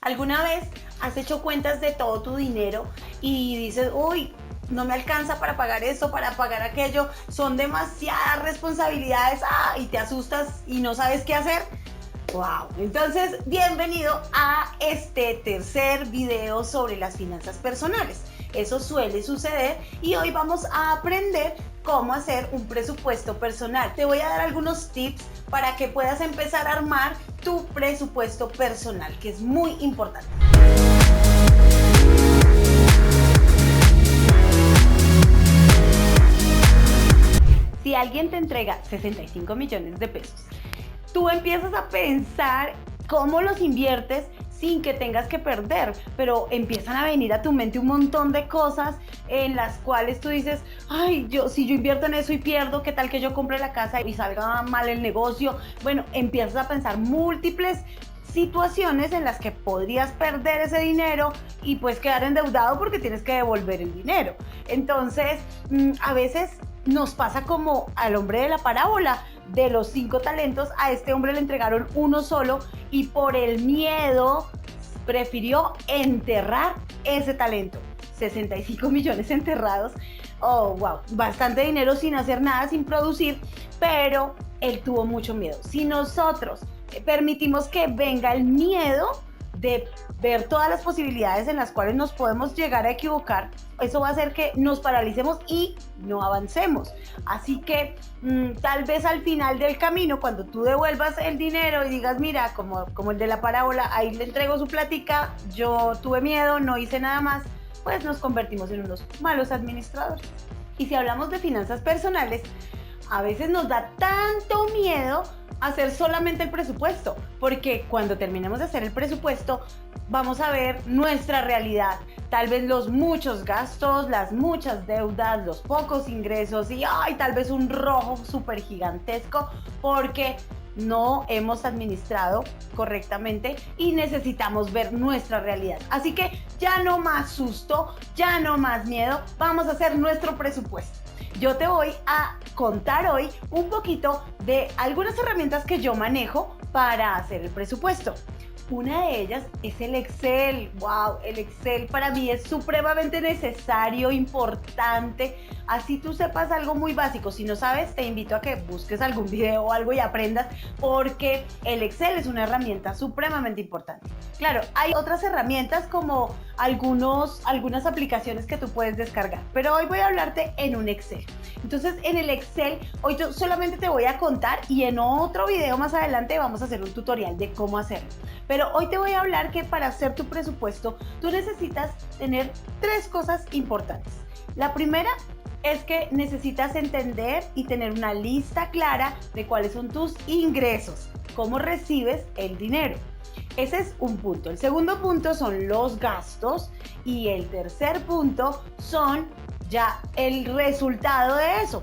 ¿Alguna vez has hecho cuentas de todo tu dinero y dices, uy, no me alcanza para pagar esto, para pagar aquello, son demasiadas responsabilidades, y te asustas y no sabes qué hacer? Wow, entonces bienvenido a este tercer video sobre las finanzas personales. Eso suele suceder y hoy vamos a aprender cómo hacer un presupuesto personal. Te voy a dar algunos tips para que puedas empezar a armar tu presupuesto personal, que es muy importante. Si alguien te entrega 65 millones de pesos, tú empiezas a pensar cómo los inviertes sin que tengas que perder, pero empiezan a venir a tu mente un montón de cosas en las cuales tú dices, ay, si yo invierto en eso y pierdo, ¿qué tal que yo compre la casa y salga mal el negocio? Bueno, empiezas a pensar múltiples situaciones en las que podrías perder ese dinero y pues quedar endeudado porque tienes que devolver el dinero. Entonces, a veces nos pasa como al hombre de la parábola. De los 5 talentos, a este hombre le entregaron uno solo y por el miedo prefirió enterrar ese talento. 65 millones enterrados. Oh, wow, bastante dinero sin hacer nada, sin producir, pero él tuvo mucho miedo. Si nosotros permitimos que venga el miedo de ver todas las posibilidades en las cuales nos podemos llegar a equivocar, eso va a hacer que nos paralicemos y no avancemos. Así que tal vez al final del camino, cuando tú devuelvas el dinero y digas, mira, como el de la parábola, ahí le entrego su plática, yo tuve miedo, no hice nada más, pues nos convertimos en unos malos administradores. Y si hablamos de finanzas personales, a veces nos da tanto miedo hacer solamente el presupuesto, porque cuando terminemos de hacer el presupuesto vamos a ver nuestra realidad, tal vez los muchos gastos, las muchas deudas, los pocos ingresos y tal vez un rojo súper gigantesco porque no hemos administrado correctamente y necesitamos ver nuestra realidad. Así que ya no más susto, ya no más miedo, vamos a hacer nuestro presupuesto. Yo te voy a contar hoy un poquito de algunas herramientas que yo manejo para hacer el presupuesto. Una de ellas es el Excel. Wow, el Excel para mí es supremamente necesario, importante. Así tú sepas algo muy básico. Si no sabes, te invito a que busques algún video o algo y aprendas, porque el Excel es una herramienta supremamente importante. Claro, hay otras herramientas como algunas aplicaciones que tú puedes descargar, pero hoy voy a hablarte en un Excel. Entonces, en el Excel, hoy yo solamente te voy a contar y en otro video más adelante vamos a hacer un tutorial de cómo hacerlo. Pero hoy te voy a hablar que para hacer tu presupuesto, tú necesitas tener 3 cosas importantes. La primera es que necesitas entender y tener una lista clara de cuáles son tus ingresos, cómo recibes el dinero. Ese es un punto. El segundo punto son los gastos y el tercer punto son ya el resultado de eso.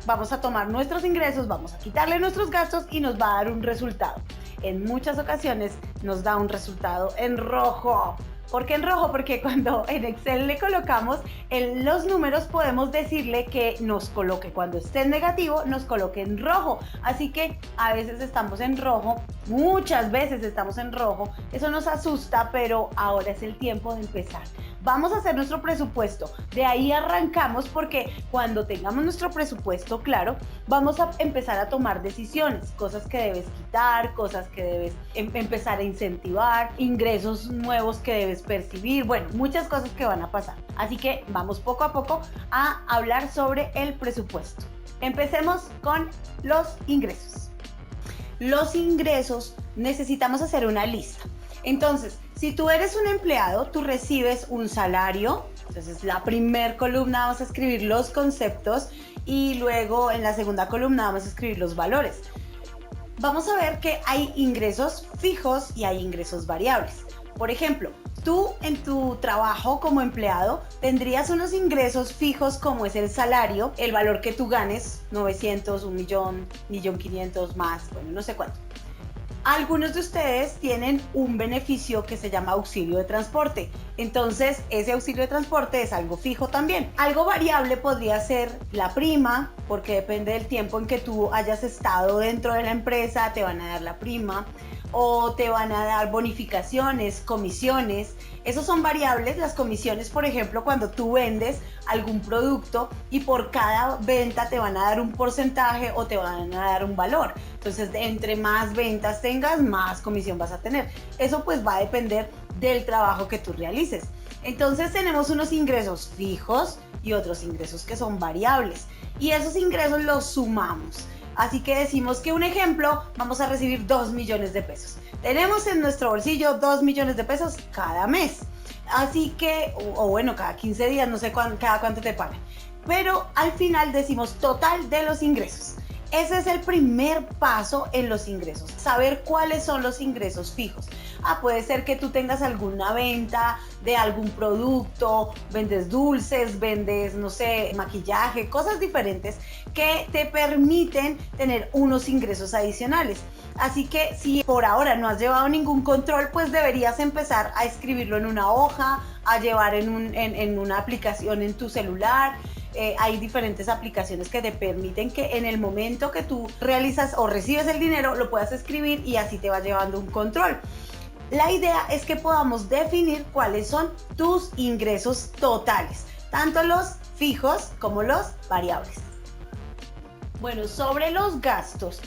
Vamos a tomar nuestros ingresos, vamos a quitarle nuestros gastos y nos va a dar un resultado. En muchas ocasiones nos da un resultado en rojo. ¿Por qué en rojo? Porque cuando en Excel le colocamos los números, podemos decirle que nos coloque, cuando esté en negativo, nos coloque en rojo. Así que a veces estamos en rojo, muchas veces estamos en rojo. Eso nos asusta, pero ahora es el tiempo de empezar. Vamos a hacer nuestro presupuesto. De ahí arrancamos porque cuando tengamos nuestro presupuesto claro, vamos a empezar a tomar decisiones, cosas que debes quitar, cosas que debes empezar a incentivar, ingresos nuevos que debes percibir, bueno, muchas cosas que van a pasar. Así que vamos poco a poco a hablar sobre el presupuesto. Empecemos con los ingresos. Los ingresos necesitamos hacer una lista. Entonces, si tú eres un empleado, tú recibes un salario. Entonces, la primera columna vamos a escribir los conceptos y luego en la segunda columna vamos a escribir los valores. Vamos a ver que hay ingresos fijos y hay ingresos variables. Por ejemplo, tú en tu trabajo como empleado tendrías unos ingresos fijos como es el salario, el valor que tú ganes, 900, 1 millón, 1.500.000 más, bueno, no sé cuánto. Algunos de ustedes tienen un beneficio que se llama auxilio de transporte. Entonces, ese auxilio de transporte es algo fijo también. Algo variable podría ser la prima, porque depende del tiempo en que tú hayas estado dentro de la empresa, te van a dar la prima. o te van a dar bonificaciones, comisiones. Esos son variables. Las comisiones, por ejemplo, cuando tú vendes algún producto y por cada venta te van a dar un porcentaje o te van a dar un valor. Entonces, entre más ventas tengas, más comisión vas a tener. Eso pues va a depender del trabajo que tú realices. Entonces tenemos unos ingresos fijos y otros ingresos que son variables. Y esos ingresos los sumamos. Así que decimos que un ejemplo, vamos a recibir 2 millones de pesos. Tenemos en nuestro bolsillo 2 millones de pesos cada mes. Así que, o bueno, cada 15 días, no sé cada cuánto te pagan. Pero al final decimos total de los ingresos. Ese es el primer paso en los ingresos, saber cuáles son los ingresos fijos. Puede ser que tú tengas alguna venta de algún producto, vendes dulces, vendes, no sé, maquillaje, cosas diferentes que te permiten tener unos ingresos adicionales. Así que si por ahora no has llevado ningún control, pues deberías empezar a escribirlo en una hoja, a llevar en una aplicación en tu celular. Hay diferentes aplicaciones que te permiten que en el momento que tú realizas o recibes el dinero lo puedas escribir y así te va llevando un control. La idea es que podamos definir cuáles son tus ingresos totales, tanto los fijos como los variables. Bueno, sobre los gastos,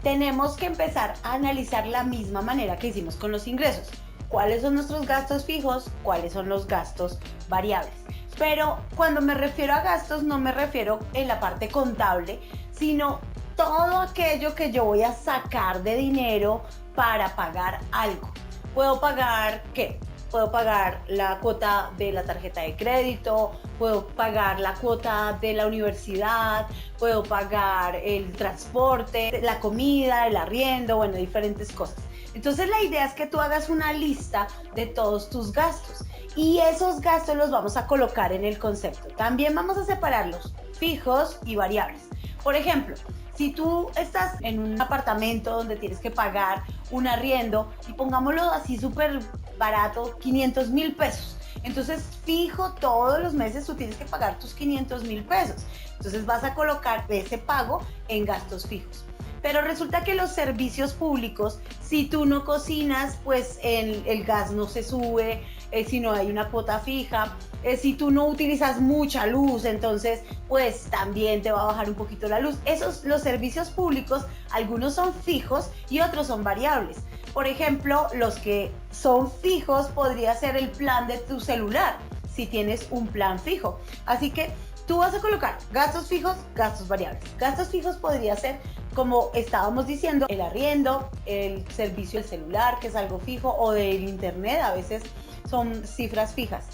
tenemos que empezar a analizar la misma manera que hicimos con los ingresos. ¿Cuáles son nuestros gastos fijos? ¿Cuáles son los gastos variables? Pero cuando me refiero a gastos no me refiero en la parte contable, sino todo aquello que yo voy a sacar de dinero para pagar algo. ¿Puedo pagar qué? Puedo pagar la cuota de la tarjeta de crédito, puedo pagar la cuota de la universidad, puedo pagar el transporte, la comida, el arriendo, bueno, diferentes cosas. Entonces la idea es que tú hagas una lista de todos tus gastos y esos gastos los vamos a colocar en el concepto. También vamos a separarlos fijos y variables. Por ejemplo, si tú estás en un apartamento donde tienes que pagar un arriendo y pongámoslo así súper barato, 500,000 pesos. Entonces fijo, todos los meses tú tienes que pagar tus 500,000 pesos. Entonces vas a colocar ese pago en gastos fijos. Pero resulta que los servicios públicos, si tú no cocinas, pues el gas no se sube, si no hay una cuota fija, si tú no utilizas mucha luz, entonces pues también te va a bajar un poquito la luz. Los servicios públicos, algunos son fijos y otros son variables. Por ejemplo, los que son fijos podría ser el plan de tu celular, si tienes un plan fijo. Así que tú vas a colocar gastos fijos, gastos variables. Gastos fijos podría ser, como estábamos diciendo, el arriendo, el servicio del celular, que es algo fijo, o del internet, a veces son cifras fijas.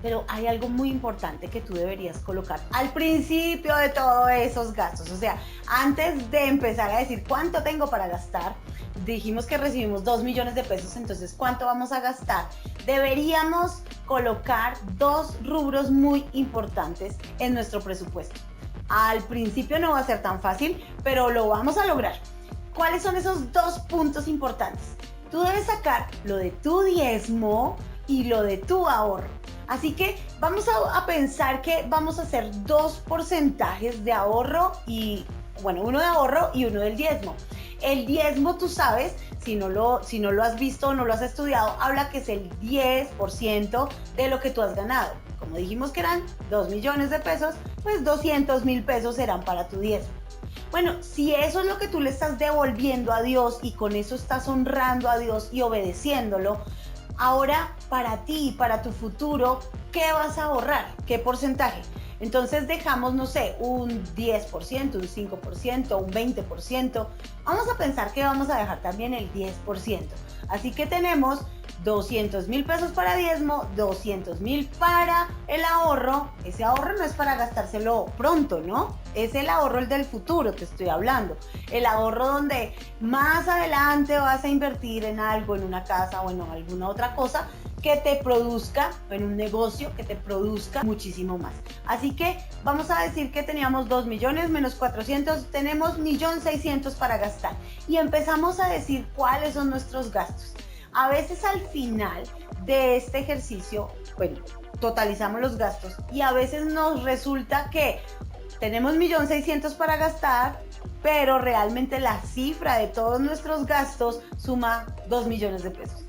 Pero hay algo muy importante que tú deberías colocar al principio de todos esos gastos. O sea, antes de empezar a decir cuánto tengo para gastar, dijimos que recibimos 2 millones de pesos, entonces ¿cuánto vamos a gastar? Deberíamos colocar dos rubros muy importantes en nuestro presupuesto. Al principio no va a ser tan fácil, pero lo vamos a lograr. ¿Cuáles son esos dos puntos importantes? Tú debes sacar lo de tu diezmo y lo de tu ahorro. Así que vamos a pensar que vamos a hacer dos porcentajes de ahorro y, bueno, uno de ahorro y uno del diezmo. El diezmo, tú sabes, si no lo has visto o no lo has estudiado, habla que es el 10% de lo que tú has ganado. Como dijimos que eran 2 millones de pesos, pues 200,000 pesos serán para tu diezmo. Bueno, si eso es lo que tú le estás devolviendo a Dios y con eso estás honrando a Dios y obedeciéndolo, ahora para ti, para tu futuro, ¿qué vas a ahorrar? ¿Qué porcentaje? Entonces dejamos, no sé, un 10%, un 5%, un 20%. Vamos a pensar que vamos a dejar también el 10%. Así que tenemos 200,000 pesos para diezmo, 200,000 para el ahorro. Ese ahorro no es para gastárselo pronto, ¿no? Es el ahorro el del futuro, te estoy hablando. El ahorro donde más adelante vas a invertir en algo, en una casa o en alguna otra cosa que te produzca, en un negocio que te produzca muchísimo más. Así que vamos a decir que teníamos 2 millones menos 400, tenemos 1.600.000 para gastar. Y empezamos a decir cuáles son nuestros gastos. A veces al final de este ejercicio, bueno, totalizamos los gastos y a veces nos resulta que tenemos 1.600.000 para gastar, pero realmente la cifra de todos nuestros gastos suma 2 millones de pesos.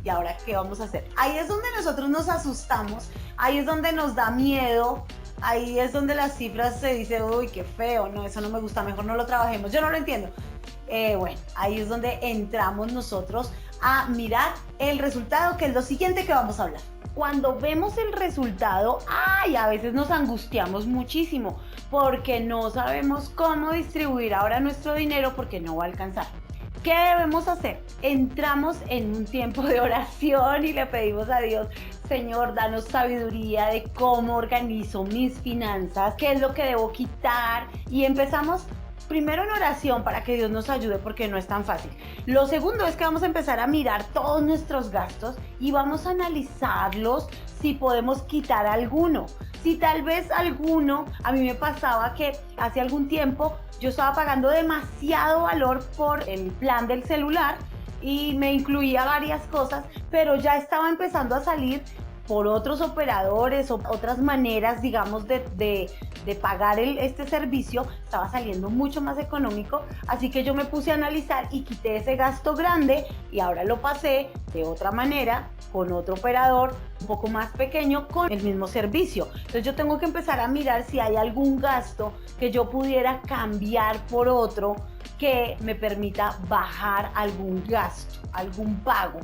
¿Y ahora qué vamos a hacer? Ahí es donde nosotros nos asustamos, ahí es donde nos da miedo, ahí es donde las cifras se dice, uy, qué feo, no, eso no me gusta, mejor no lo trabajemos, yo no lo entiendo. Bueno, ahí es donde entramos nosotros a mirar el resultado, que es lo siguiente que vamos a hablar. Cuando vemos el resultado, a veces nos angustiamos muchísimo porque no sabemos cómo distribuir ahora nuestro dinero porque no va a alcanzar. ¿Qué debemos hacer? Entramos en un tiempo de oración y le pedimos a Dios, Señor, danos sabiduría de cómo organizo mis finanzas, qué es lo que debo quitar, y empezamos primero en oración para que Dios nos ayude porque no es tan fácil. Lo segundo es que vamos a empezar a mirar todos nuestros gastos y vamos a analizarlos si podemos quitar alguno. Si tal vez alguno, a mí me pasaba que hace algún tiempo yo estaba pagando demasiado valor por el plan del celular y me incluía varias cosas, pero ya estaba empezando a salir por otros operadores o otras maneras, digamos, de pagar este servicio, estaba saliendo mucho más económico, así que yo me puse a analizar y quité ese gasto grande y ahora lo pasé de otra manera, con otro operador un poco más pequeño, con el mismo servicio. Entonces yo tengo que empezar a mirar si hay algún gasto que yo pudiera cambiar por otro que me permita bajar algún gasto, algún pago.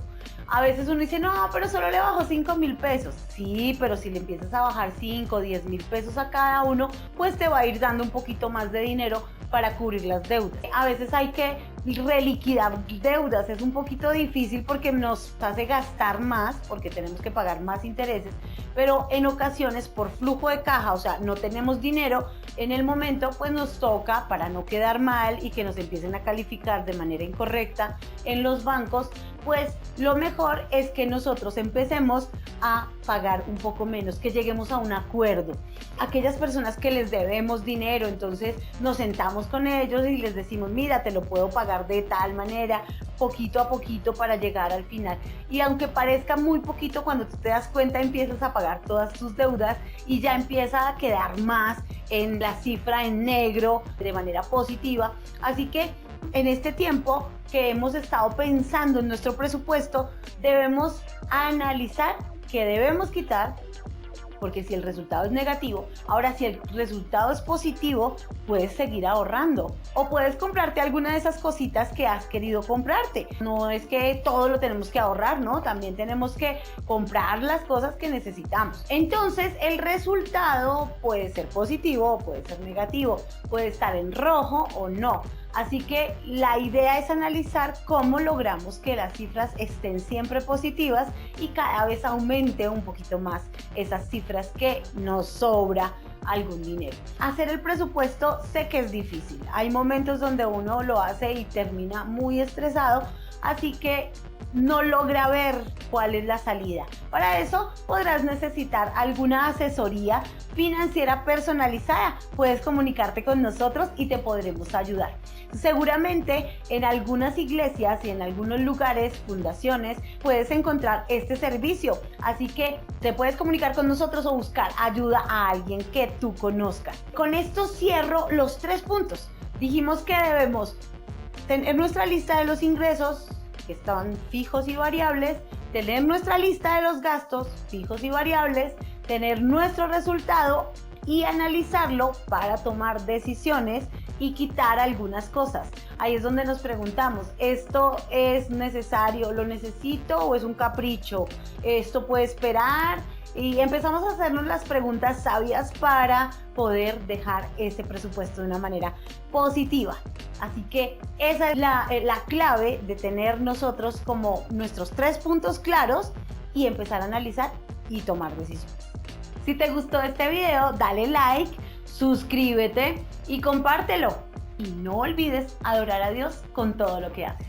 A veces uno dice, no, pero solo le bajo 5,000 pesos. Sí, pero si le empiezas a bajar 5, 10 mil pesos a cada uno, pues te va a ir dando un poquito más de dinero para cubrir las deudas. A veces hay que reliquidar deudas, es un poquito difícil porque nos hace gastar más, porque tenemos que pagar más intereses, pero en ocasiones por flujo de caja, o sea, no tenemos dinero en el momento, pues nos toca, para no quedar mal y que nos empiecen a calificar de manera incorrecta en los bancos, pues lo mejor es que nosotros empecemos a pagar un poco menos, que lleguemos a un acuerdo. Aquellas personas que les debemos dinero, entonces nos sentamos con ellos y les decimos, mira, te lo puedo pagar de tal manera, poquito a poquito para llegar al final. Y aunque parezca muy poquito, cuando tú te das cuenta empiezas a pagar todas tus deudas y ya empieza a quedar más en la cifra en negro de manera positiva. Así que en este tiempo que hemos estado pensando en nuestro presupuesto, debemos analizar qué debemos quitar, porque si el resultado es negativo, ahora si el resultado es positivo, puedes seguir ahorrando o puedes comprarte alguna de esas cositas que has querido comprarte. No es que todo lo tenemos que ahorrar, ¿no? También tenemos que comprar las cosas que necesitamos. Entonces el resultado puede ser positivo o puede ser negativo, puede estar en rojo o no. Así que la idea es analizar cómo logramos que las cifras estén siempre positivas y cada vez aumente un poquito más esas cifras que nos sobra algún dinero. Hacer el presupuesto sé que es difícil. Hay momentos donde uno lo hace y termina muy estresado, así que no logra ver cuál es la salida. Para eso podrás necesitar alguna asesoría financiera personalizada. Puedes comunicarte con nosotros y te podremos ayudar. Seguramente en algunas iglesias y en algunos lugares, fundaciones, puedes encontrar este servicio. Así que te puedes comunicar con nosotros o buscar ayuda a alguien que tú conozcas. Con esto cierro los 3 puntos. Dijimos que debemos tener nuestra lista de los ingresos, que están fijos y variables, tener nuestra lista de los gastos fijos y variables, tener nuestro resultado y analizarlo para tomar decisiones y quitar algunas cosas. Ahí es donde nos preguntamos, ¿esto es necesario? ¿Lo necesito o es un capricho? ¿Esto puede esperar? Y empezamos a hacernos las preguntas sabias para poder dejar ese presupuesto de una manera positiva. Así que esa es la clave de tener nosotros como nuestros 3 puntos claros y empezar a analizar y tomar decisiones. Si te gustó este video, dale like, suscríbete y compártelo. Y no olvides adorar a Dios con todo lo que haces.